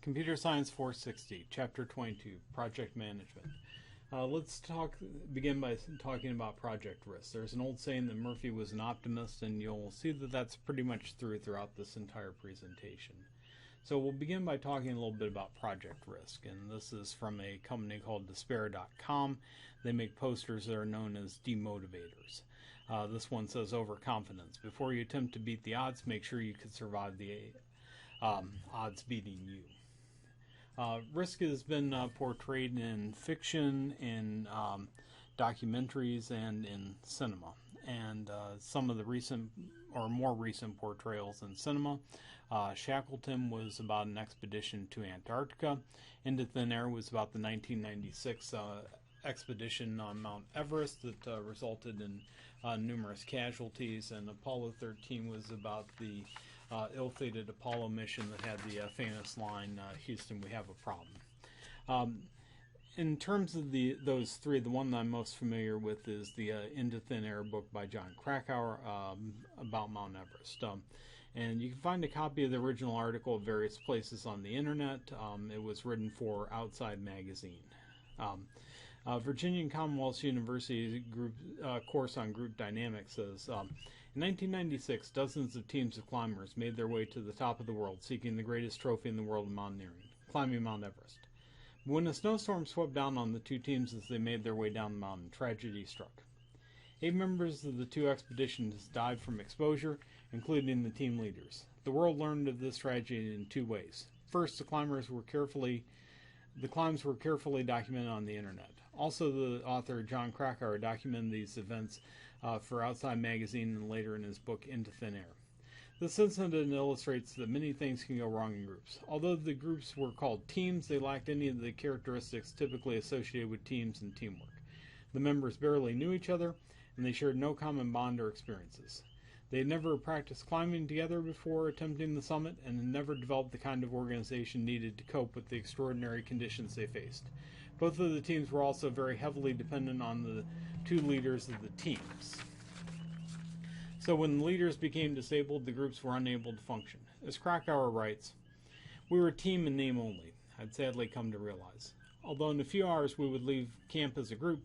Computer Science 460, Chapter 22, Project Management. Let's begin by talking about project risk. There's an old saying that Murphy was an optimist, and you'll see that that's pretty much throughout this entire presentation. So we'll begin by talking a little bit about project risk, and this is from a company called Despair.com. They make posters that are known as demotivators. This one says overconfidence. Before you attempt to beat the odds, make sure you can survive the odds beating you. Risk has been portrayed in fiction, in documentaries, and in cinema. And some of the recent or more recent portrayals in cinema, Shackleton was about an expedition to Antarctica. Into Thin Air was about the 1996 expedition on Mount Everest that resulted in numerous casualties, and Apollo 13 was about the ill-fated Apollo mission that had the famous line, Houston, we have a problem. In terms of those three, the one that I'm most familiar with is the Into Thin Air book by John Krakauer about Mount Everest. And you can find a copy of the original article at various places on the internet. It was written for Outside Magazine. Virginia Commonwealth University course on group dynamics says, in 1996, dozens of teams of climbers made their way to the top of the world, seeking the greatest trophy in the world of mountaineering, climbing Mount Everest. But when a snowstorm swept down on the two teams as they made their way down the mountain, tragedy struck. 8 members of the 2 expeditions died from exposure, including the team leaders. The world learned of this tragedy in 2 ways. First, the climbs were carefully documented on the internet. Also, the author John Krakauer documented these events for Outside Magazine and later in his book Into Thin Air. This incident illustrates that many things can go wrong in groups. Although the groups were called teams, they lacked any of the characteristics typically associated with teams and teamwork. The members barely knew each other, and they shared no common bond or experiences. They had never practiced climbing together before attempting the summit, and had never developed the kind of organization needed to cope with the extraordinary conditions they faced. Both of the teams were also very heavily dependent on the 2 leaders of the teams. So when the leaders became disabled, the groups were unable to function. As Krakauer writes, we were a team in name only, I'd sadly come to realize. Although in a few hours we would leave camp as a group,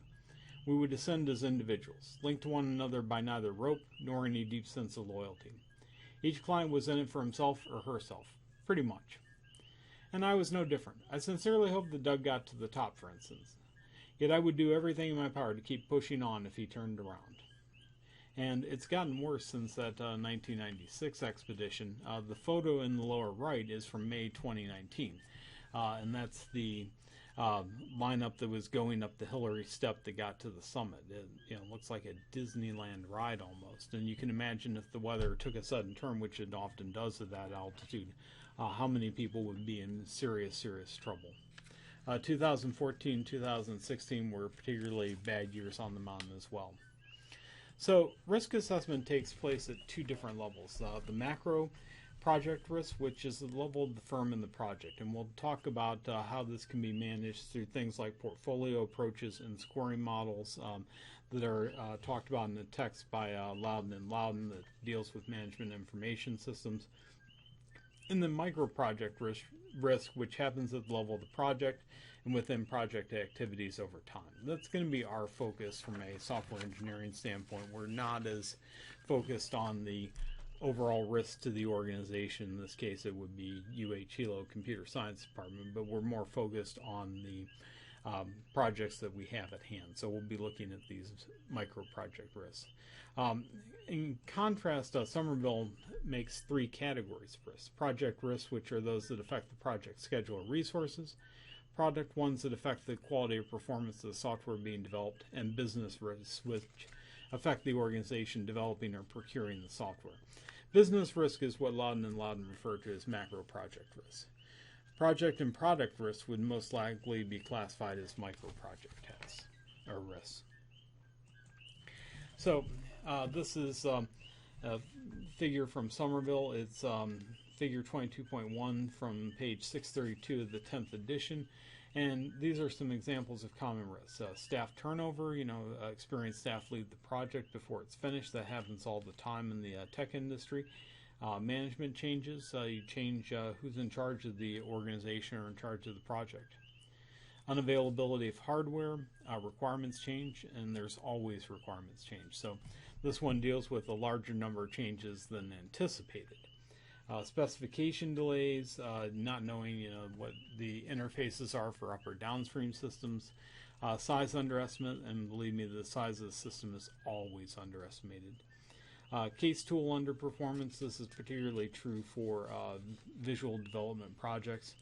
we would ascend as individuals, linked to one another by neither rope nor any deep sense of loyalty. Each client was in it for himself or herself, pretty much. And I was no different. I sincerely hoped that Doug got to the top, for instance. Yet I would do everything in my power to keep pushing on if he turned around. And it's gotten worse since that 1996 expedition. The photo in the lower right is from May 2019. And that's the lineup that was going up the Hillary step that got to the summit. It looks like a Disneyland ride almost. And you can imagine if the weather took a sudden turn, which it often does at that altitude, how many people would be in serious trouble. 2014, 2016 were particularly bad years on the mountain as well. So risk assessment takes place at 2 different levels. The macro project risk, which is the level of the firm and the project. And we'll talk about how this can be managed through things like portfolio approaches and scoring models that are talked about in the text by Laudon Laudon that deals with management information systems. And then micro project risk, which happens at the level of the project and within project activities over time. That's going to be our focus from a software engineering standpoint. We're not as focused on the overall risk to the organization. In this case, it would be Hilo Computer Science Department, but we're more focused on the projects that we have at hand. So we'll be looking at these micro project risks. In contrast, Sommerville makes 3 categories of risks. Project risks, which are those that affect the project schedule or resources. Product ones that affect the quality or performance of the software being developed. And business risks, which affect the organization developing or procuring the software. Business risk is what Laudon and Laudon refer to as macro project risks. Project and product risks would most likely be classified as micro project tasks or risks. So this is a figure from Sommerville. It's figure 22.1 from page 632 of the 10th edition. And these are some examples of common risks. Staff turnover, experienced staff leave the project before it's finished. That happens all the time in the tech industry. Management changes. You change who's in charge of the organization or in charge of the project. Unavailability of hardware, requirements change, and there's always requirements change. So this one deals with a larger number of changes than anticipated. Specification delays, not knowing what the interfaces are for up or downstream systems. Size underestimate, and believe me, the size of the system is always underestimated. Case tool underperformance. This is particularly true for visual development projects.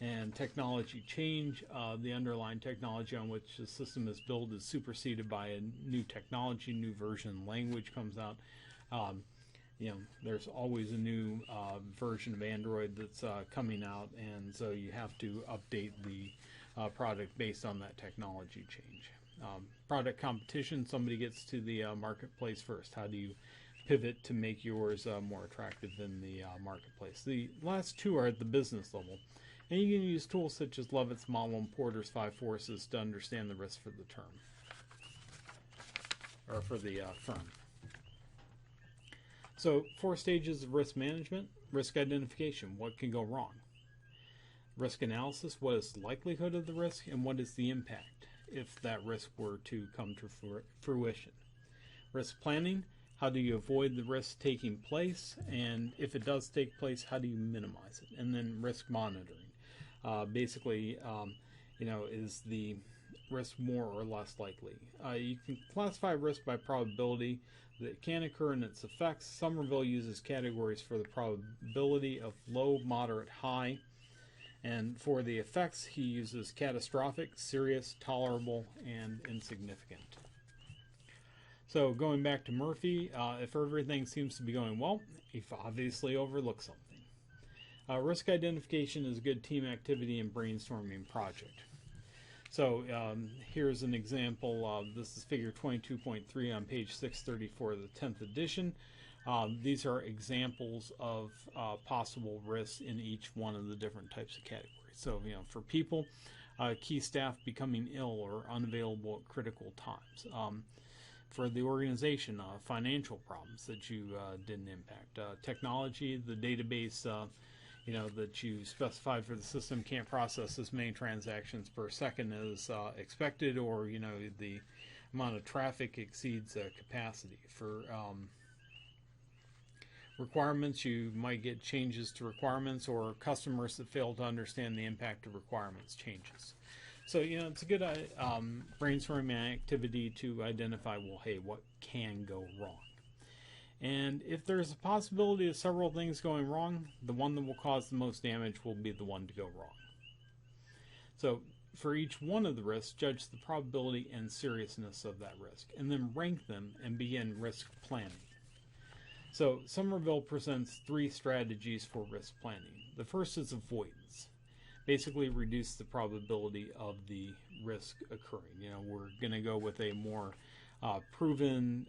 And technology change. The underlying technology on which the system is built is superseded by a new technology, new version, language comes out. There's always a new version of Android that's coming out, and so you have to update the product based on that technology change. Product competition. Somebody gets to the marketplace first. How do you pivot to make yours more attractive in the marketplace? The last two are at the business level. And you can use tools such as Levitt's model and Porter's 5 forces to understand the risk for the term, or for the firm. So 4 stages of risk management. Risk identification, what can go wrong? Risk analysis, what is the likelihood of the risk and what is the impact if that risk were to come to fruition? Risk planning, how do you avoid the risk taking place, and if it does take place, how do you minimize it? And then risk monitoring. Is the risk more or less likely? You can classify risk by probability that can occur and its effects. Sommerville uses categories for the probability of low, moderate, high. And for the effects, he uses catastrophic, serious, tolerable, and insignificant. So going back to Murphy, if everything seems to be going well, you've obviously overlooked something. Risk identification is a good team activity and brainstorming project. So here's an example. This is figure 22.3 on page 634 of the 10th edition. These are examples of possible risks in each one of the different types of categories. So, for people, key staff becoming ill or unavailable at critical times. For the organization, financial problems that you didn't impact. Technology, the database that you specified for the system can't process as many transactions per second as expected, or the amount of traffic exceeds capacity. For requirements, you might get changes to requirements, or customers that fail to understand the impact of requirements changes. So it's a good brainstorming activity to identify, well, hey, what can go wrong? And if there's a possibility of several things going wrong, the one that will cause the most damage will be the one to go wrong. So for each one of the risks, judge the probability and seriousness of that risk, and then rank them and begin risk planning. So Sommerville presents 3 strategies for risk planning. The first is avoidance. Basically reduce the probability of the risk occurring. We're going to go with a more proven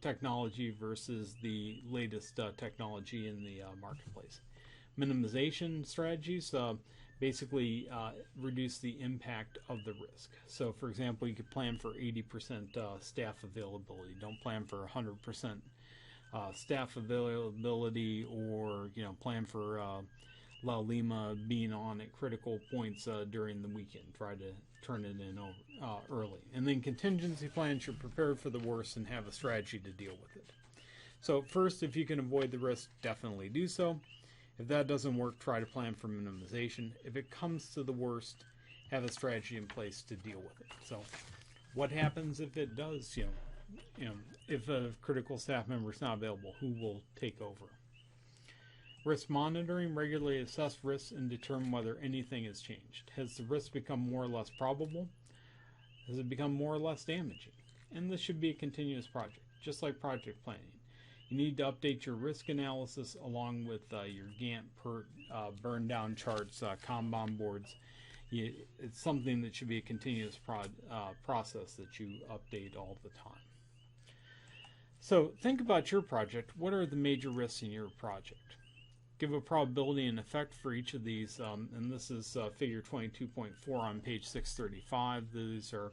technology versus the latest technology in the marketplace. Minimization strategies basically reduce the impact of the risk. So, for example, you could plan for 80% staff availability. Don't plan for 100% staff availability, or plan for La Lima being on at critical points during the weekend. Try to turn it in early. And then contingency plans, you're prepared for the worst and have a strategy to deal with it. So first, if you can avoid the risk, definitely do so. If that doesn't work, try to plan for minimization. If it comes to the worst, have a strategy in place to deal with it. So what happens if it does, if a critical staff member is not available, who will take over? Risk monitoring, regularly assess risks and determine whether anything has changed. Has the risk become more or less probable? Has it become more or less damaging? And this should be a continuous project, just like project planning. You need to update your risk analysis along with your Gantt, PERT, burn down charts, Kanban boards. It's something that should be a continuous process that you update all the time. So think about your project. What are the major risks in your project? Give a probability and effect for each of these, and this is figure 22.4 on page 635. These are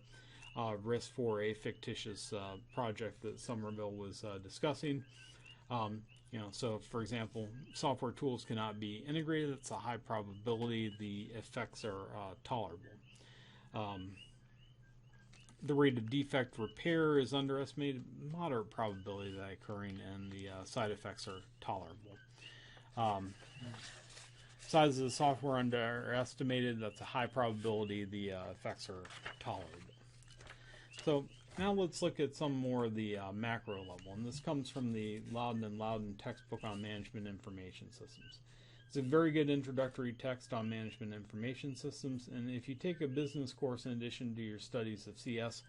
risks for a fictitious project that Sommerville was discussing. So for example, software tools cannot be integrated. It's a high probability the effects are tolerable. The rate of defect repair is underestimated. Moderate probability of that occurring, and the side effects are tolerable. Size of the software underestimated. That's a high probability the effects are tolerable. So now let's look at some more of the macro level, and this comes from the Laudon Laudon textbook on management information systems. It's a very good introductory text on management information systems, and if you take a business course in addition to your studies of CS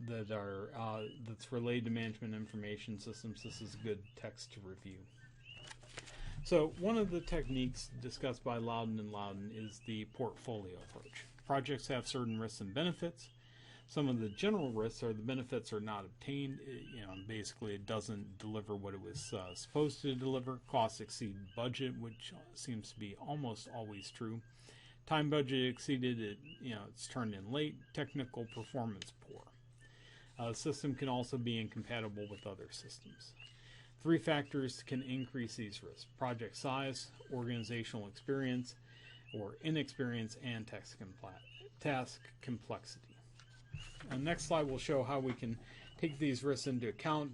that's related to management information systems, this is a good text to review. So one of the techniques discussed by Laudon Laudon is the portfolio approach. Projects have certain risks and benefits. Some of the general risks are the benefits are not obtained. Basically it doesn't deliver what it was supposed to deliver. Costs exceed budget, which seems to be almost always true. Time budget exceeded, it's turned in late. Technical performance poor. The system can also be incompatible with other systems. 3 factors can increase these risks: project size, organizational experience or inexperience, and task complexity. Next slide will show how we can take these risks into account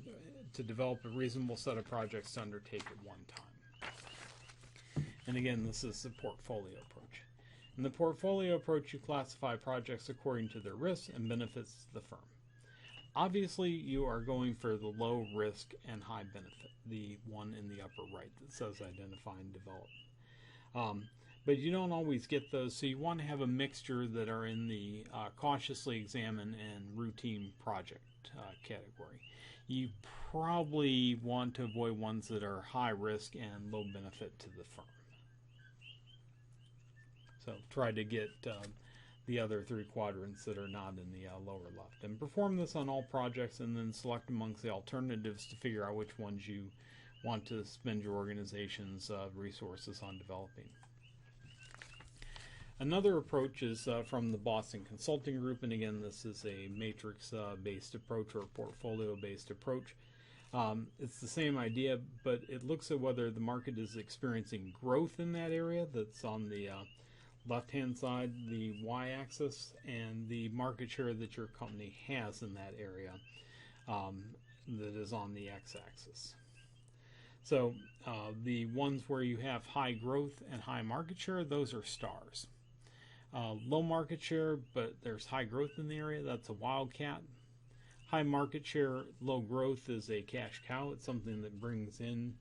to develop a reasonable set of projects to undertake at one time. And again, this is the portfolio approach. In the portfolio approach, you classify projects according to their risks and benefits to the firm. Obviously, you are going for the low risk and high benefit, the one in the upper right that says identify and develop. But you don't always get those, so you want to have a mixture that are in the cautiously examine and routine project category. You probably want to avoid ones that are high risk and low benefit to the firm. So try to get the other 3 quadrants that are not in the lower left. And perform this on all projects, and then select amongst the alternatives to figure out which ones you want to spend your organization's resources on developing. Another approach is from the Boston Consulting Group, and again, this is a matrix-based approach or portfolio-based approch. It's the same idea, but it looks at whether the market is experiencing growth in that area. That's on the left-hand side, the y-axis, and the market share that your company has in that area that is on the x-axis. So the ones where you have high growth and high market share, those are stars. Low market share, but there's high growth in the area, that's a wildcat. High market share, low growth is a cash cow. It's something that brings in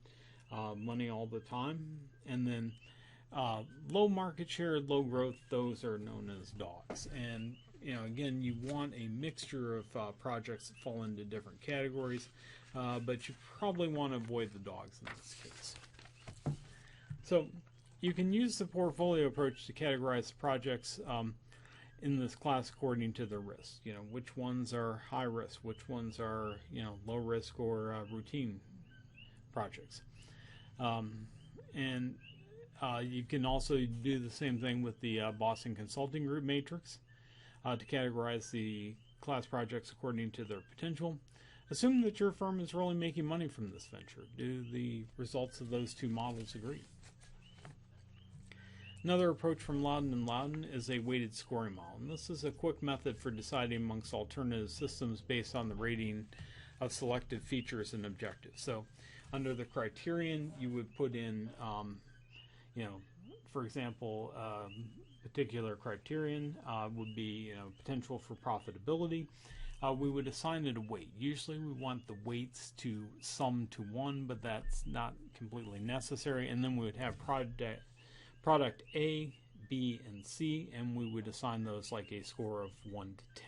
money all the time. And then low market share, low growth, those are known as dogs. And again, you want a mixture of projects that fall into different categories, but you probably want to avoid the dogs in this case. So you can use the portfolio approach to categorize projects in this class according to the risk. Which ones are high risk, which ones are low risk or routine projects. And you can also do the same thing with the Boston Consulting Group matrix to categorize the class projects according to their potential. Assume that your firm is really making money from this venture. Do the results of those 2 models agree? Another approach from Laudon Laudon is a weighted scoring model. And this is a quick method for deciding amongst alternative systems based on the rating of selected features and objectives. So under the criterion, you would put in, for example, particular criterion would be potential for profitability. We would assign it a weight. Usually we want the weights to sum to 1, but that's not completely necessary. And then we would have product A, B, and C, and we would assign those like a score of 1 to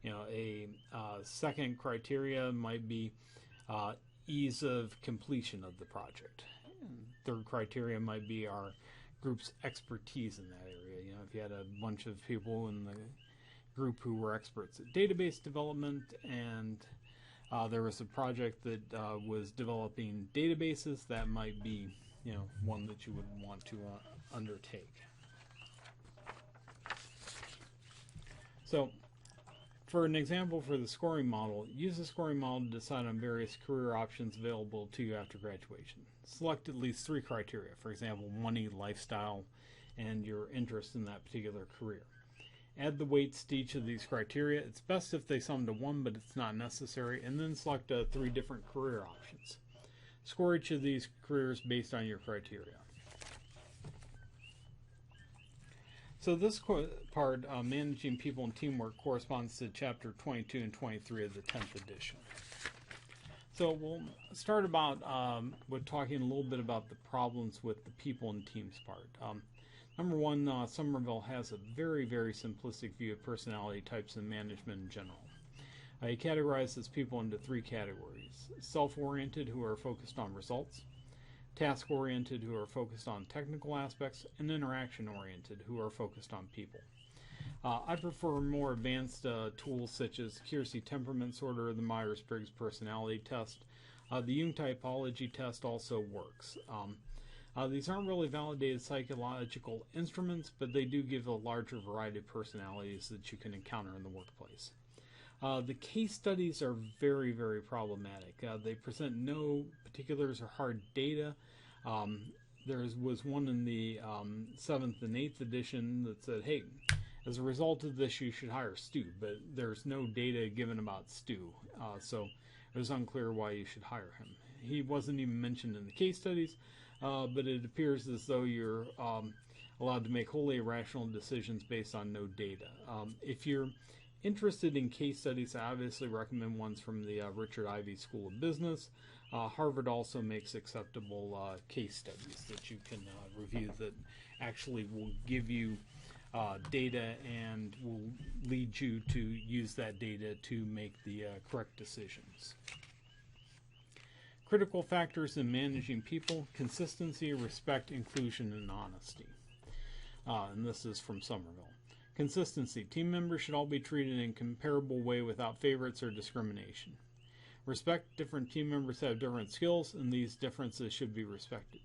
10. A second criteria might be ease of completion of the project. And third criteria might be our group's expertise in that area. If you had a bunch of people in the group who were experts at database development, and there was a project that was developing databases, that might be one that you would want to undertake. So For an example for the scoring model, use the scoring model to decide on various career options available to you after graduation. Select at least 3 criteria, for example, money, lifestyle, and your interest in that particular career. Add the weights to each of these criteria. It's best if they sum to 1, but it's not necessary, and then select 3 different career options. Score each of these careers based on your criteria. So this part, Managing People and Teamwork, corresponds to Chapter 22 and 23 of the 10th edition. So we'll start with talking a little bit about the problems with the people and teams part. Number 1, Sommerville has a very, very simplistic view of personality types and management in general. He categorizes people into 3 categories: self-oriented, who are focused on results; task-oriented, who are focused on technical aspects; and interaction-oriented, who are focused on people. I prefer more advanced tools such as the Keirsey Temperament Sorter, the Myers-Briggs Personality Test. The Jung Typology Test also works. These aren't really validated psychological instruments, but they do give a larger variety of personalities that you can encounter in the workplace. The case studies are very, very problematic. They present no particulars or hard data. There was one in the 7th and 8th edition that said, hey, as a result of this, you should hire Stu, but there's no data given about Stu, so it was unclear why you should hire him. He wasn't even mentioned in the case studies, but it appears as though you're allowed to make wholly irrational decisions based on no data. If you're interested in case studies, I obviously recommend ones from the Richard Ivey School of Business. Harvard also makes acceptable case studies that you can review that actually will give you data and will lead you to use that data to make the correct decisions. Critical factors in managing people: consistency, respect, inclusion, and honesty. And this is from Sommerville. Consistency. Team members should all be treated in a comparable way without favorites or discrimination. Respect. Different team members have different skills, and these differences should be respected.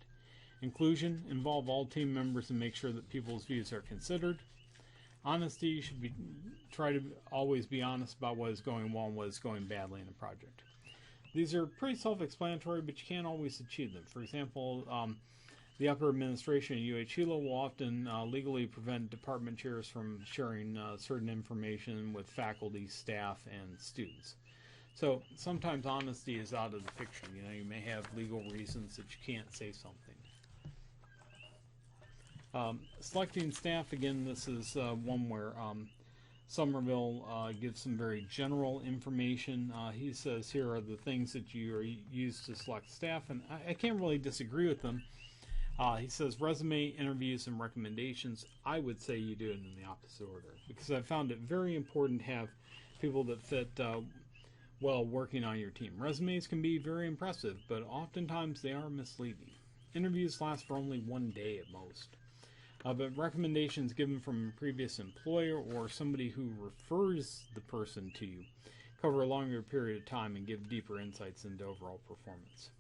Inclusion. Involve all team members and make sure that people's views are considered. Honesty. You should try to always be honest about what is going well and what is going badly in a project. These are pretty self-explanatory, but you can't always achieve them. For example, the upper administration at UH Hilo will often legally prevent department chairs from sharing certain information with faculty, staff, and students. So sometimes honesty is out of the picture. You may have legal reasons that you can't say something. Selecting staff, again, this is one where Sommerville gives some very general information. He says here are the things that you use to select staff, and I can't really disagree with them. He says resume, interviews, and recommendations. I would say you do it in the opposite order, because I found it very important to have people that fit well working on your team. Resumes can be very impressive, but oftentimes they are misleading. Interviews last for only 1 day at most. But recommendations given from a previous employer or somebody who refers the person to you cover a longer period of time and give deeper insights into overall performance.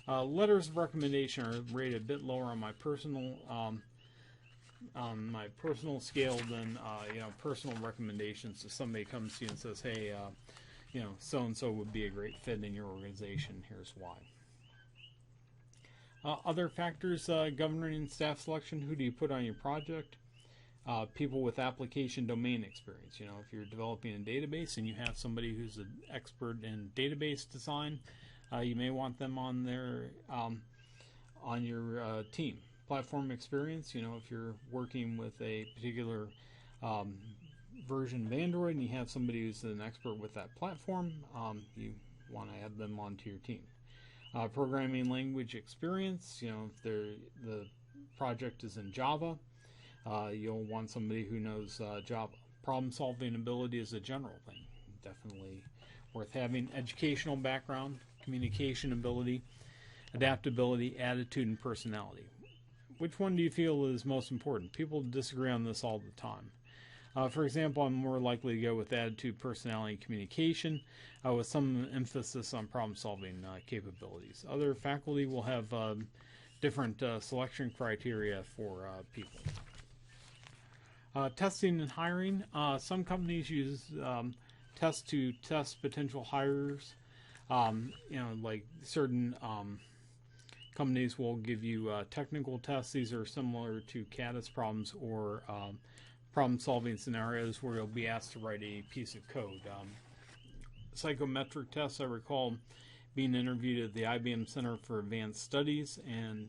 Letters of recommendation are rated a bit lower on my personal scale than personal recommendations. If somebody comes to you and says, "Hey, so and so would be a great fit in your organization. Here's why." Other factors governing staff selection: who do you put on your project? People with application domain experience. If you're developing a database and you have somebody who's an expert in database design, you may want them on your team. Platform experience. If you're working with a particular version of Android and you have somebody who's an expert with that platform, you want to add them onto your team. Programming language experience. If the project is in Java, you'll want somebody who knows Java. Problem-solving ability is a general thing. Definitely worth having. Educational background, communication ability, adaptability, attitude, and personality. Which one do you feel is most important? People disagree on this all the time. For example, I'm more likely to go with attitude, personality, and communication, with some emphasis on problem-solving capabilities. Other faculty will have different selection criteria for people. Testing and hiring. Some companies use tests to test potential hires. Like certain companies will give you technical tests. These are similar to CADIS problems or problem-solving scenarios where you'll be asked to write a piece of code. Psychometric tests, I recall being interviewed at the IBM Center for Advanced Studies, and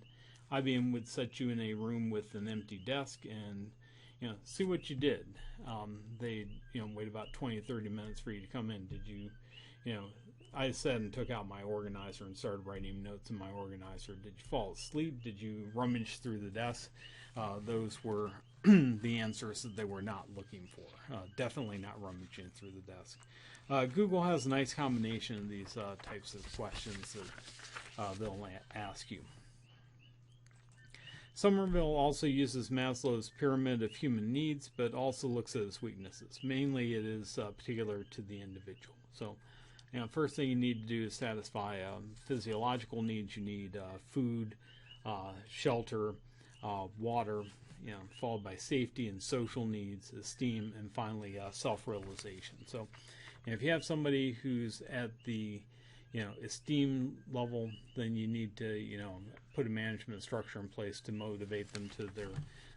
IBM would set you in a room with an empty desk and see what you did. They'd wait about 20 to 30 minutes for you to come in. Did you I sat and took out my organizer and started writing notes in my organizer. Did you fall asleep? Did you rummage through the desk? Those were the answers that they were not looking for. Definitely not rummaging through the desk. Google has a nice combination of these types of questions that they'll ask you. Sommerville also uses Maslow's Pyramid of Human Needs, but also looks at its weaknesses. Mainly it is particular to the individual. So, first thing you need to do is satisfy physiological needs. You need food, shelter, water, followed by safety and social needs, esteem, and finally self-realization. So if you have somebody who's at the esteem level, then you need to put a management structure in place to motivate them to their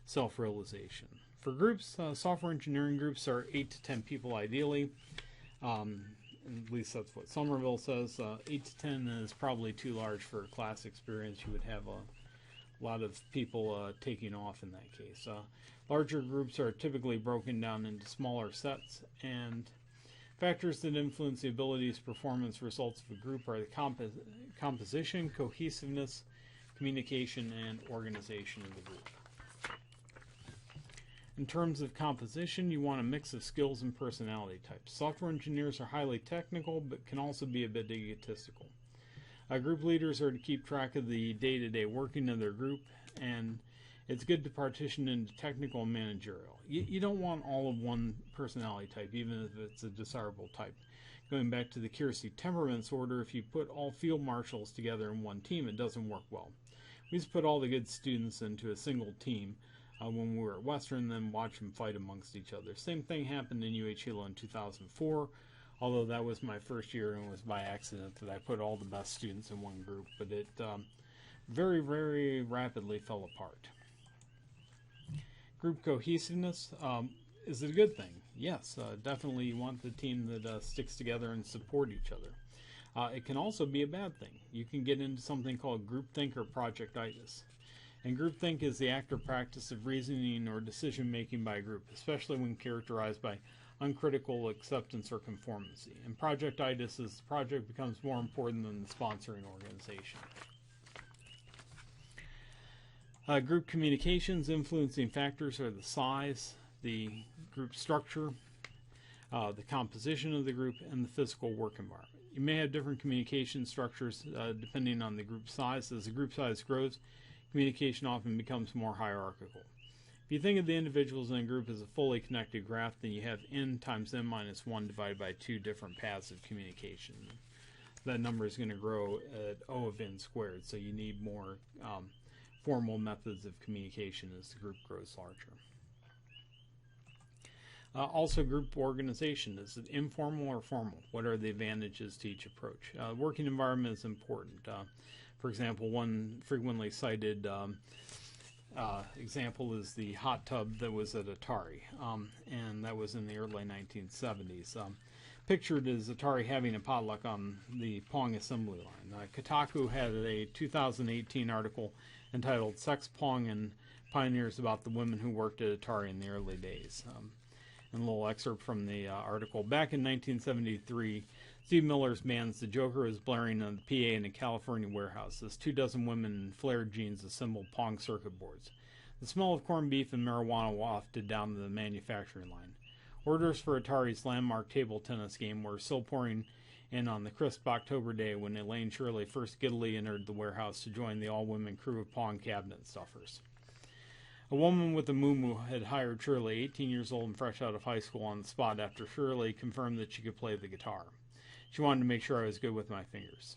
self-realization. For groups, software engineering groups are 8 to 10 people ideally. At least that's what Sommerville says. 8 to 10 is probably too large for a class experience. You would have a lot of people taking off in that case. Larger groups are typically broken down into smaller sets, and factors that influence the abilities, performance, results of a group are the composition, cohesiveness, communication, and organization of the group. In terms of composition, you want a mix of skills and personality types. Software engineers are highly technical, but can also be a bit egotistical. Group leaders are to keep track of the day-to-day working of their group, and it's good to partition into technical and managerial. You don't want all of one personality type, even if it's a desirable type. Going back to the Keirsey temperaments order, if you put all field marshals together in one team, it doesn't work well. We used to put all the good students into a single team when we were at Western, then watch them fight amongst each other. Same thing happened in UH-Hilo in 2004, although that was my first year and it was by accident that I put all the best students in one group, but it very, very rapidly fell apart. Group cohesiveness, is it a good thing? Yes, definitely you want the team that sticks together and support each other. It can also be a bad thing. You can get into something called groupthink or projectitis. And groupthink is the act or practice of reasoning or decision-making by a group, especially when characterized by uncritical acceptance or conformity. And projectitis is the project becomes more important than the sponsoring organization. Group communications influencing factors are the size, the group structure, the composition of the group, and the physical work environment. You may have different communication structures depending on the group size. As the group size grows, communication often becomes more hierarchical. If you think of the individuals in a group as a fully connected graph, then you have n times n minus 1 divided by 2 different paths of communication. That number is going to grow at O of n squared, so you need more formal methods of communication as the group grows larger. Also, group organization. Is it informal or formal? What are the advantages to each approach? Working environment is important. For example, one frequently cited example is the hot tub that was at Atari, and that was in the early 1970s. Pictured is Atari having a potluck on the Pong assembly line. Kotaku had a 2018 article entitled Sex, Pong, and Pioneers about the women who worked at Atari in the early days. And a little excerpt from the article. Back in 1973, Steve Miller's band's The Joker was blaring on the PA in a California warehouse as 24 women in flared jeans assembled Pong circuit boards. The smell of corned beef and marijuana wafted down to the manufacturing line. Orders for Atari's landmark table tennis game were still pouring in on the crisp October day when Elaine Shirley first giddily entered the warehouse to join the all-women crew of Pong cabinet stuffers. A woman with a moo-moo had hired Shirley, 18 years old and fresh out of high school, on the spot after Shirley confirmed that she could play the guitar. She wanted to make sure I was good with my fingers.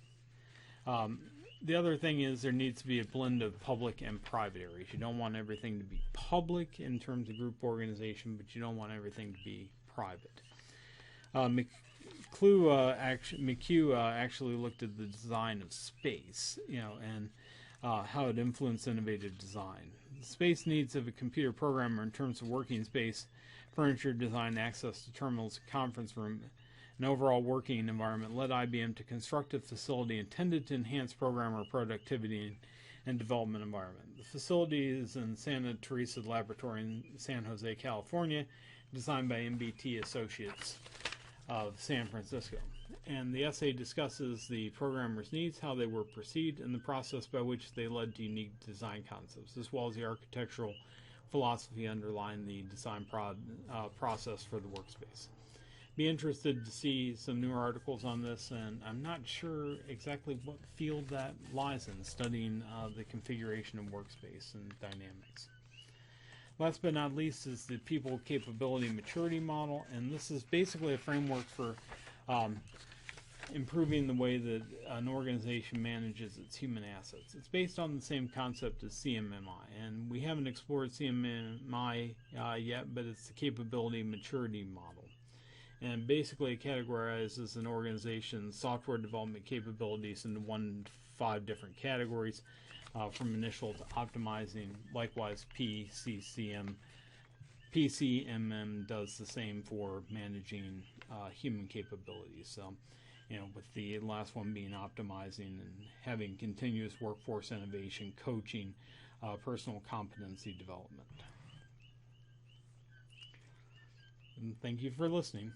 The other thing is there needs to be a blend of public and private areas. You don't want everything to be public in terms of group organization, but you don't want everything to be private. McHugh actually looked at the design of space, and how it influenced innovative design. The space needs of a computer programmer in terms of working space, furniture design, access to terminals, conference room, and overall working environment led IBM to construct a facility intended to enhance programmer productivity and development environment. The facility is in Santa Teresa Laboratory in San Jose, California, designed by MBT Associates of San Francisco. And the essay discusses the programmer's needs, how they were perceived, and the process by which they led to unique design concepts, as well as the architectural philosophy underlying the design process for the workspace. Be interested to see some newer articles on this, and I'm not sure exactly what field that lies in, studying the configuration of workspace and dynamics. Last but not least is the People Capability Maturity Model, and this is basically a framework for improving the way that an organization manages its human assets. It's based on the same concept as CMMI, and we haven't explored CMMI yet, but it's the Capability Maturity Model. And basically it categorizes an organization's software development capabilities into 1 to 5 different categories, from initial to optimizing. Likewise, PCMM does the same for managing human capabilities. So, with the last one being optimizing and having continuous workforce innovation, coaching, personal competency development. And thank you for listening.